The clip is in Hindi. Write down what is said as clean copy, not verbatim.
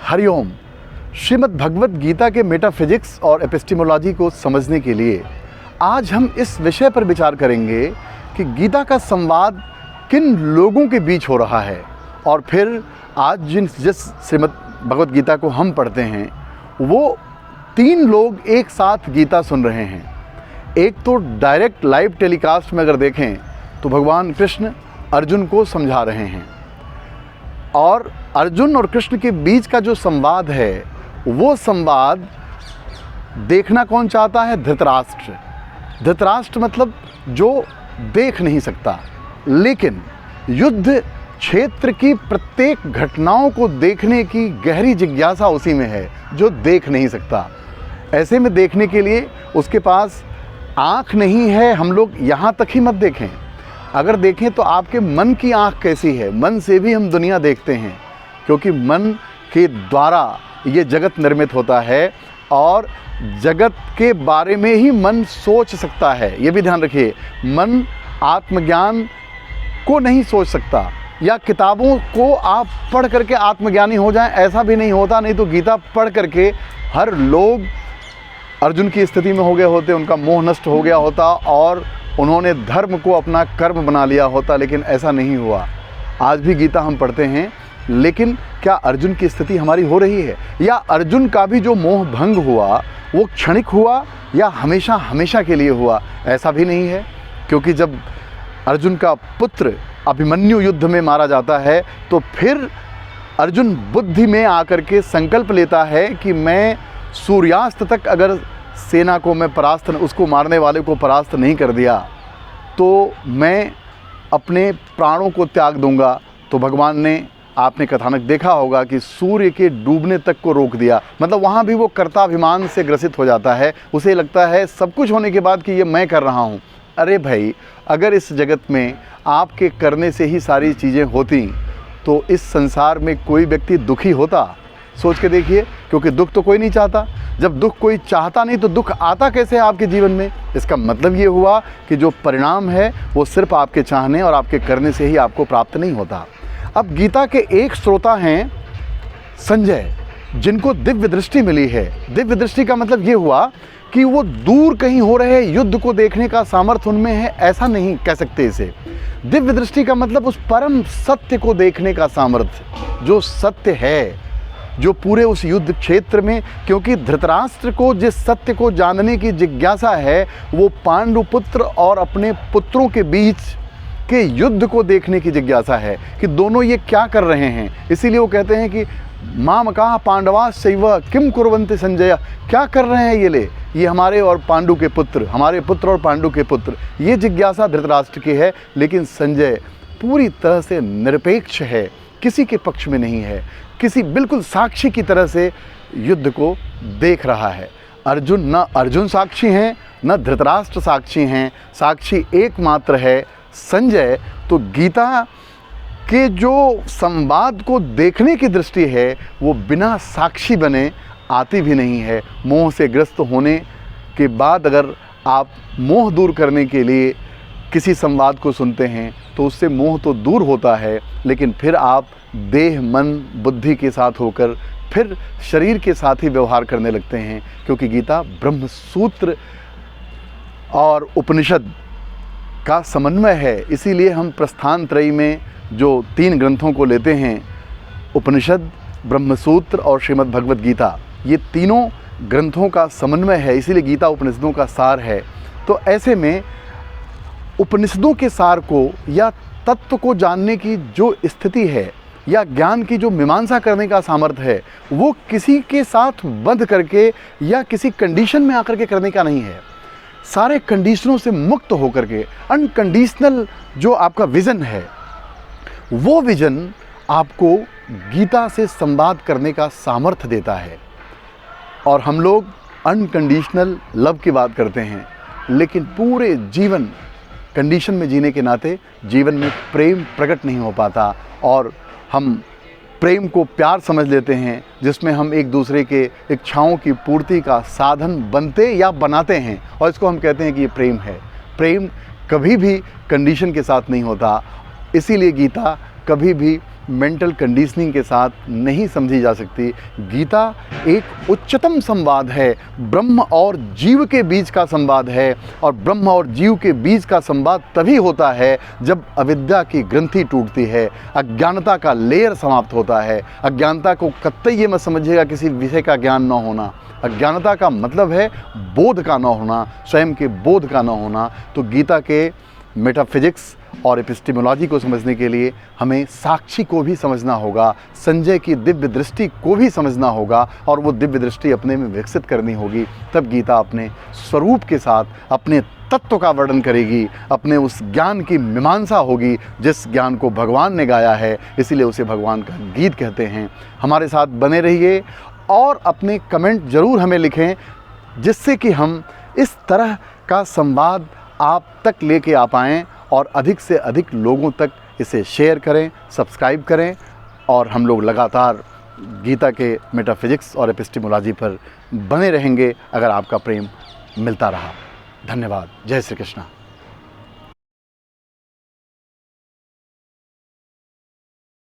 हरिओम। श्रीमद् भगवत गीता के मेटाफिजिक्स और एपिस्टेमोलॉजी को समझने के लिए आज हम इस विषय पर विचार करेंगे कि गीता का संवाद किन लोगों के बीच हो रहा है। और फिर आज जिस श्रीमद् भगवत गीता को हम पढ़ते हैं वो 3 लोग एक साथ गीता सुन रहे हैं। एक तो डायरेक्ट लाइव टेलीकास्ट में अगर देखें तो भगवान कृष्ण अर्जुन को समझा रहे हैं, और अर्जुन और कृष्ण के बीच का जो संवाद है वो संवाद देखना कौन चाहता है? धृतराष्ट्र। धृतराष्ट्र मतलब जो देख नहीं सकता, लेकिन युद्ध क्षेत्र की प्रत्येक घटनाओं को देखने की गहरी जिज्ञासा उसी में है जो देख नहीं सकता। ऐसे में देखने के लिए उसके पास आँख नहीं है। हम लोग यहाँ तक ही मत देखें, अगर देखें तो आपके मन की आँख कैसी है। मन से भी हम दुनिया देखते हैं, क्योंकि मन के द्वारा ये जगत निर्मित होता है और जगत के बारे में ही मन सोच सकता है। ये भी ध्यान रखिए, मन आत्मज्ञान को नहीं सोच सकता, या किताबों को आप पढ़ करके आत्मज्ञानी हो जाएं, ऐसा भी नहीं होता। नहीं तो गीता पढ़ करके हर लोग अर्जुन की स्थिति में हो गए होते, उनका मोह नष्ट हो गया होता और उन्होंने धर्म को अपना कर्म बना लिया होता, लेकिन ऐसा नहीं हुआ। आज भी गीता हम पढ़ते हैं, लेकिन क्या अर्जुन की स्थिति हमारी हो रही है? या अर्जुन का भी जो मोह भंग हुआ वो क्षणिक हुआ या हमेशा हमेशा के लिए हुआ? ऐसा भी नहीं है, क्योंकि जब अर्जुन का पुत्र अभिमन्यु युद्ध में मारा जाता है तो फिर अर्जुन बुद्धि में आकर के संकल्प लेता है कि मैं सूर्यास्त तक अगर सेना को मैं परास्त, उसको मारने वाले को परास्त नहीं कर दिया तो मैं अपने प्राणों को त्याग दूंगा। तो भगवान ने, आपने कथानक देखा होगा कि सूर्य के डूबने तक को रोक दिया। मतलब वहाँ भी वो कर्ताभिमान से ग्रसित हो जाता है, उसे लगता है सब कुछ होने के बाद कि ये मैं कर रहा हूँ। अरे भाई, अगर इस जगत में आपके करने से ही सारी चीज़ें होती तो इस संसार में कोई व्यक्ति दुखी होता? सोच के देखिए, क्योंकि दुख तो कोई नहीं चाहता। जब दुख कोई चाहता नहीं तो दुख आता कैसे है आपके जीवन में? इसका मतलब ये हुआ कि जो परिणाम है वो सिर्फ आपके चाहने और आपके करने से ही आपको प्राप्त नहीं होता। अब गीता के एक श्रोता हैं संजय, जिनको दिव्य दृष्टि मिली है। दिव्य दृष्टि का मतलब ये हुआ कि वो दूर कहीं हो रहे युद्ध को देखने का सामर्थ्य उनमें है, ऐसा नहीं कह सकते इसे। दिव्य दृष्टि का मतलब उस परम सत्य को देखने का सामर्थ्य, जो सत्य है, जो पूरे उस युद्ध क्षेत्र में, क्योंकि धृतराष्ट्र को जिस सत्य को जानने की जिज्ञासा है वो पांडुपुत्र और अपने पुत्रों के बीच के युद्ध को देखने की जिज्ञासा है कि दोनों ये क्या कर रहे हैं। इसीलिए वो कहते हैं कि माम कहा पांडवा शैव किम कुर्वन्ति संजय, क्या कर रहे हैं ये हमारे और पांडु के पुत्र, हमारे पुत्र और पांडु के पुत्र। ये जिज्ञासा धृतराष्ट्र की है, लेकिन संजय पूरी तरह से निरपेक्ष है, किसी के पक्ष में नहीं है, किसी बिल्कुल साक्षी की तरह से युद्ध को देख रहा है। अर्जुन, न अर्जुन साक्षी हैं न धृतराष्ट्र साक्षी हैं, साक्षी एकमात्र है संजय। तो गीता के जो संवाद को देखने की दृष्टि है वो बिना साक्षी बने आती भी नहीं है। मोह से ग्रस्त होने के बाद अगर आप मोह दूर करने के लिए किसी संवाद को सुनते हैं तो उससे मोह तो दूर होता है, लेकिन फिर आप देह, मन, बुद्धि के साथ होकर फिर शरीर के साथ ही व्यवहार करने लगते हैं, क्योंकि गीता ब्रह्म सूत्र और उपनिषद का समन्वय है। इसीलिए हम प्रस्थान त्रयी में जो 3 ग्रंथों को लेते हैं, उपनिषद, ब्रह्मसूत्र और श्रीमद् भगवत गीता, ये तीनों ग्रंथों का समन्वय है, इसीलिए गीता उपनिषदों का सार है। तो ऐसे में उपनिषदों के सार को या तत्व को जानने की जो स्थिति है या ज्ञान की जो मीमांसा करने का सामर्थ्य है वो किसी के साथ बंध करके या किसी कंडीशन में आकर के करने का नहीं है। सारे कंडीशनों से मुक्त होकर के अनकंडीशनल जो आपका विज़न है वो विज़न आपको गीता से संवाद करने का सामर्थ्य देता है। और हम लोग अनकंडीशनल लव की बात करते हैं, लेकिन पूरे जीवन कंडीशन में जीने के नाते जीवन में प्रेम प्रकट नहीं हो पाता, और हम प्रेम को प्यार समझ लेते हैं जिसमें हम एक दूसरे के इच्छाओं की पूर्ति का साधन बनते या बनाते हैं, और इसको हम कहते हैं कि ये प्रेम है। प्रेम कभी भी कंडीशन के साथ नहीं होता। इसीलिए गीता कभी भी मेंटल कंडीशनिंग के साथ नहीं समझी जा सकती। गीता एक उच्चतम संवाद है, ब्रह्म और जीव के बीच का संवाद है, और ब्रह्म और जीव के बीच का संवाद तभी होता है जब अविद्या की ग्रंथि टूटती है, अज्ञानता का लेयर समाप्त होता है। अज्ञानता को कतई ये मत समझिएगा किसी विषय का ज्ञान न होना। अज्ञानता का मतलब है बोध का न होना, स्वयं के बोध का न होना। तो गीता के मेटाफिजिक्स और एपिस्टेमोलॉजी को समझने के लिए हमें साक्षी को भी समझना होगा, संजय की दिव्य दृष्टि को भी समझना होगा, और वो दिव्य दृष्टि अपने में विकसित करनी होगी। तब गीता अपने स्वरूप के साथ अपने तत्व का वर्णन करेगी, अपने उस ज्ञान की मीमांसा होगी जिस ज्ञान को भगवान ने गाया है, इसीलिए उसे भगवान का गीत कहते हैं। हमारे साथ बने रहिए और अपने कमेंट ज़रूर हमें लिखें, जिससे कि हम इस तरह का संवाद आप तक लेके आ पाएँ और अधिक से अधिक लोगों तक इसे शेयर करें, सब्सक्राइब करें, और हम लोग लगातार गीता के मेटाफिजिक्स और एपिस्टेमोलॉजी पर बने रहेंगे अगर आपका प्रेम मिलता रहा। धन्यवाद। जय श्री कृष्ण।